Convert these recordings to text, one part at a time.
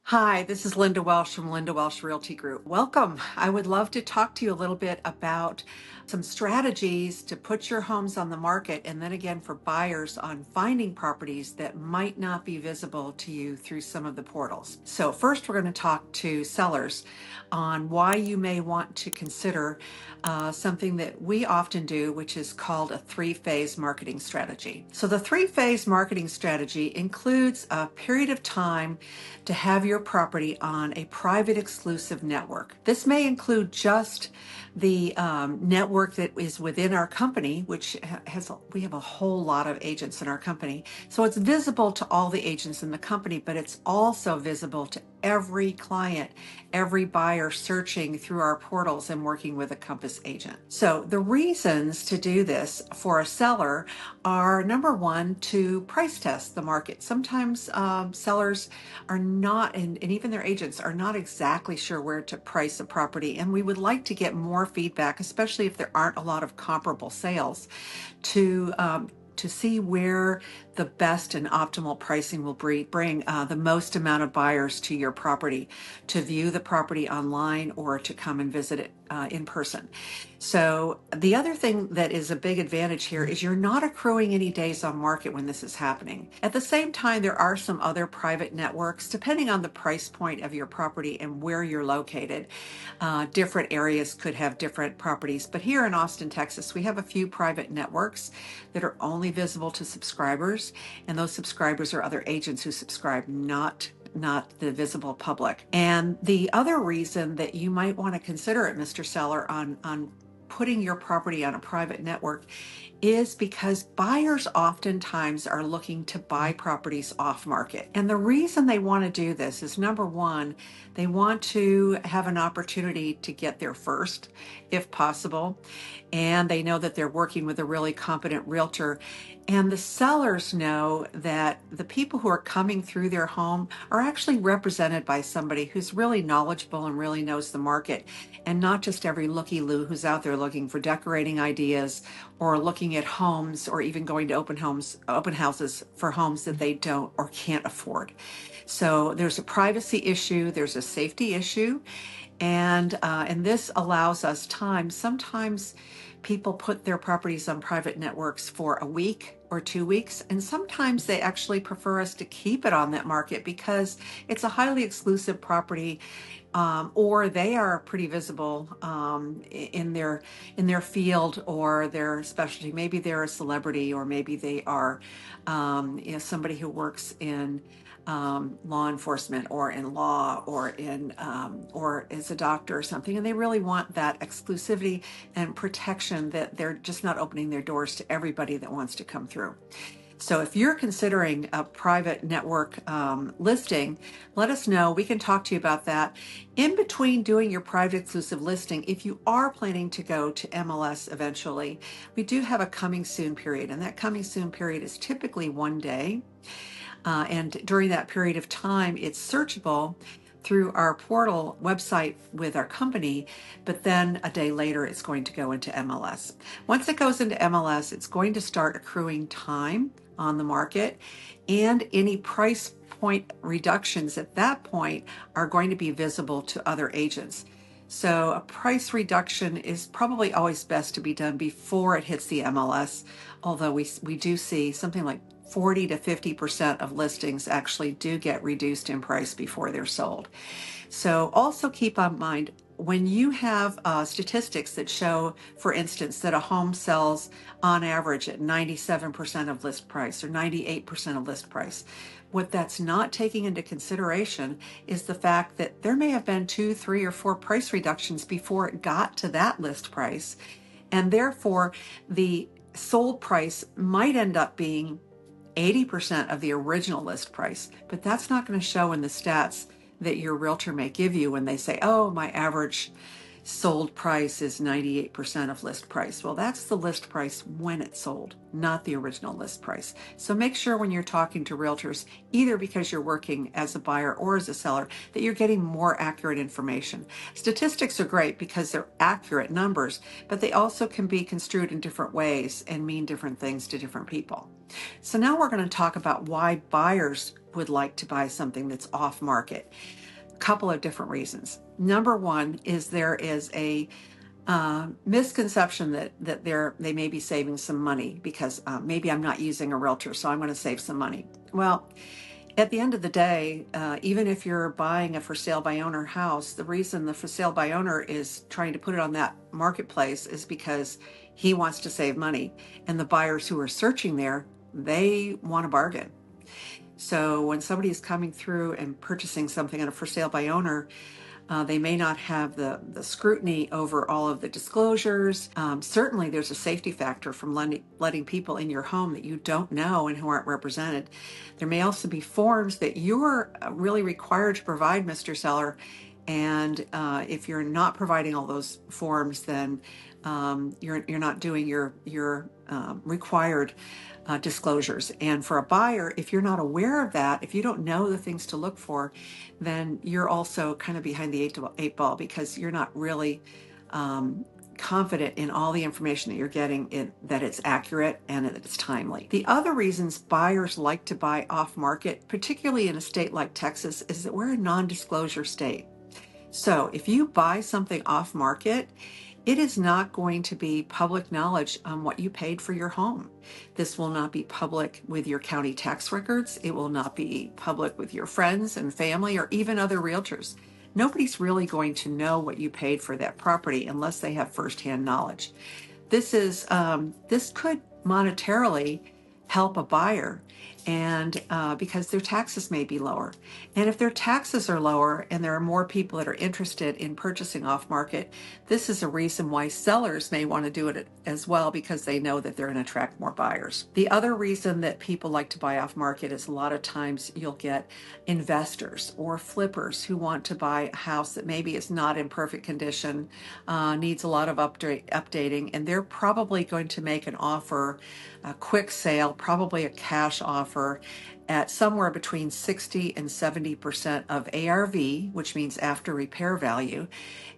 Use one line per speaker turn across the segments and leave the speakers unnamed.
Hi, this is Linda Welsh from Linda Welsh Realty Group. Welcome. I would love to talk to you a little bit about some strategies to put your homes on the market, and then again for buyers on finding properties that might not be visible to you through some of the portals. So first we're going to talk to sellers on why you may want to consider something that we often do, which is called a three-phase marketing strategy. So the three-phase marketing strategy includes a period of time to have your property on a private exclusive network. This may include just the network that is within our company, which we have a whole lot of agents in our company. So it's visible to all the agents in the company, but it's also visible to every client, every buyer searching through our portals and working with a Compass agent. So the reasons to do this for a seller are, number one, to price test the market. Sometimes sellers are not, and even their agents are not exactly sure where to price a property. And we would like to get more feedback, especially if there aren't a lot of comparable sales, to see where the best and optimal pricing will bring the most amount of buyers to your property, to view the property online or to come and visit it in person. So the other thing that is a big advantage here is you're not accruing any days on market when this is happening. At the same time, there are some other private networks, depending on the price point of your property and where you're located. Different areas could have different properties, but here in Austin, Texas, we have a few private networks that are only visible to subscribers, and those subscribers are other agents who subscribe, not the visible public. And the other reason that you might want to consider it, Mr. Seller, on putting your property on a private network is because buyers oftentimes are looking to buy properties off market. And the reason they want to do this is, number one, they want to have an opportunity to get there first, if possible. And they know that they're working with a really competent realtor. And the sellers know that the people who are coming through their home are actually represented by somebody who's really knowledgeable and really knows the market, and not just every looky-loo who's out there looking for decorating ideas or looking at homes or even going to open houses for homes that they don't or can't afford. So there's a privacy issue, there's a safety issue, and this allows us time. Sometimes people put their properties on private networks for a week or 2 weeks, and sometimes they actually prefer us to keep it on that market because it's a highly exclusive property, or they are pretty visible in their field or their specialty. Maybe they're a celebrity, or maybe they are somebody who works in law enforcement or in law or or is a doctor or something, and they really want that exclusivity and protection that they're just not opening their doors to everybody that wants to come through. So if you're considering a private network listing, let us know. We can talk to you about that. In between doing your private exclusive listing, if you are planning to go to MLS eventually, we do have a coming soon period, and that coming soon period is typically 1 day. And during that period of time, it's searchable through our portal website with our company, but then a day later, it's going to go into MLS. Once it goes into MLS, it's going to start accruing time on the market, and any price point reductions at that point are going to be visible to other agents. So a price reduction is probably always best to be done before it hits the MLS, although we do see something like 40 to 50% of listings actually do get reduced in price before they're sold. So also keep in mind, when you have statistics that show, for instance, that a home sells on average at 97% of list price or 98% of list price, what that's not taking into consideration is the fact that there may have been 2, 3, or 4 price reductions before it got to that list price. And therefore, the sold price might end up being 80% of the original list price, but that's not going to show in the stats that your realtor may give you when they say, oh, my average sold price is 98% of list price. Well, that's the list price when it's sold, not the original list price. So make sure when you're talking to realtors, either because you're working as a buyer or as a seller, that you're getting more accurate information. Statistics are great because they're accurate numbers, but they also can be construed in different ways and mean different things to different people. So now we're going to talk about why buyers would like to buy something that's off market. Couple of different reasons. Number one is there is a misconception that they may be saving some money because maybe I'm not using a realtor, so I'm going to save some money. Well, at the end of the day, even if you're buying a for sale by owner house, the reason the for sale by owner is trying to put it on that marketplace is because he wants to save money, and the buyers who are searching there, they want a bargain. So when somebody is coming through and purchasing something on a for sale by owner, they may not have the scrutiny over all of the disclosures. Certainly, there's a safety factor from letting people in your home that you don't know and who aren't represented. There may also be forms that you're really required to provide, Mr. Seller. And if you're not providing all those forms, then you're not doing your required disclosures. And for a buyer, if you're not aware of that, if you don't know the things to look for, then you're also kind of behind the eight ball because you're not really confident in all the information that you're getting, that it's accurate and that it's timely. The other reasons buyers like to buy off market, particularly in a state like Texas, is that we're a non-disclosure state. So if you buy something off market, it is not going to be public knowledge on what you paid for your home. This will not be public with your county tax records. It will not be public with your friends and family or even other realtors. Nobody's really going to know what you paid for that property unless they have firsthand knowledge. This could monetarily help a buyer, and because their taxes may be lower. And if their taxes are lower and there are more people that are interested in purchasing off market, this is a reason why sellers may want to do it as well, because they know that they're going to attract more buyers. The other reason that people like to buy off market is a lot of times you'll get investors or flippers who want to buy a house that maybe is not in perfect condition, needs a lot of updating, and they're probably going to make an offer, a quick sale, probably a cash offer at somewhere between 60 and 70% of ARV, which means after repair value.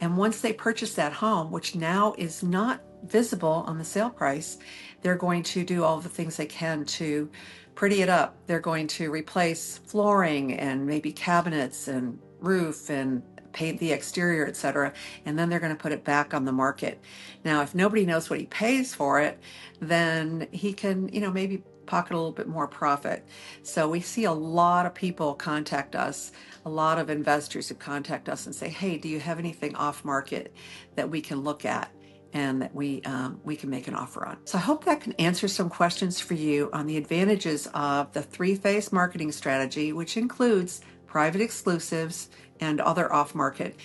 And once they purchase that home, which now is not visible on the sale price, they're going to do all the things they can to pretty it up. They're going to replace flooring and maybe cabinets and roof and paint the exterior, etc., and then they're going to put it back on the market. Now, if nobody knows what he pays for it, then he can, maybe pocket a little bit more profit. So we see a lot of people contact us, a lot of investors who contact us and say, hey, do you have anything off market that we can look at and that we can make an offer on? So I hope that can answer some questions for you on the advantages of the three-phase marketing strategy, which includes private exclusives and other off-market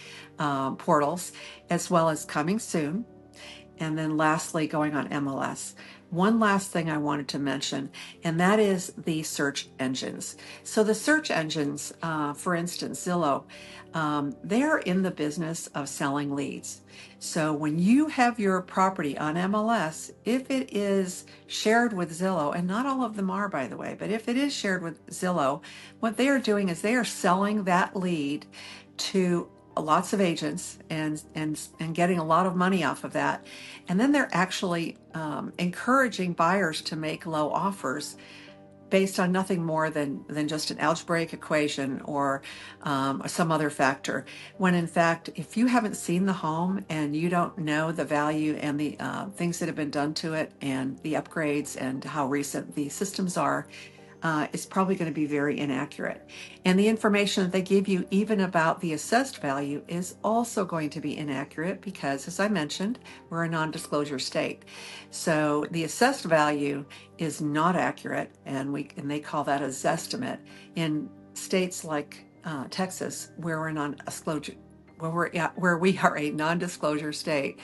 portals, as well as coming soon. And then lastly, going on MLS. One last thing I wanted to mention, and that is the search engines. So the search engines, for instance, Zillow, they're in the business of selling leads. So when you have your property on MLS, if it is shared with Zillow, and not all of them are, by the way, but if it is shared with Zillow, what they are doing is they are selling that lead to lots of agents and getting a lot of money off of that. And then they're actually encouraging buyers to make low offers based on nothing more than just an algebraic equation or some other factor. When in fact, if you haven't seen the home and you don't know the value and the things that have been done to it and the upgrades and how recent the systems are, is probably going to be very inaccurate. And the information that they give you even about the assessed value is also going to be inaccurate because, as I mentioned, we're a non-disclosure state. So the assessed value is not accurate, and they call that a zestimate. In states like Texas, where we're non-disclosure, where we are a non-disclosure state,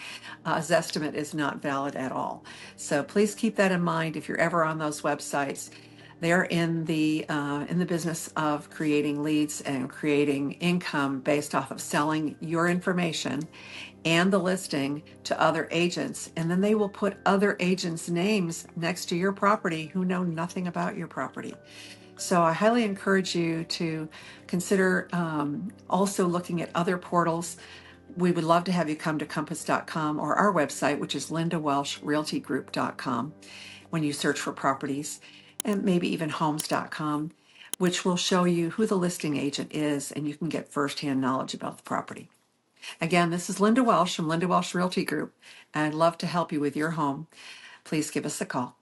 a zestimate is not valid at all. So please keep that in mind if you're ever on those websites. They're in the business of creating leads and creating income based off of selling your information and the listing to other agents. And then they will put other agents' names next to your property who know nothing about your property. So I highly encourage you to consider also looking at other portals. We would love to have you come to compass.com or our website, which is lindawelshrealtygroup.com, when you search for properties, and maybe even homes.com, which will show you who the listing agent is, and you can get firsthand knowledge about the property. Again, this is Linda Welsh from Linda Welsh Realty Group, and I'd love to help you with your home. Please give us a call.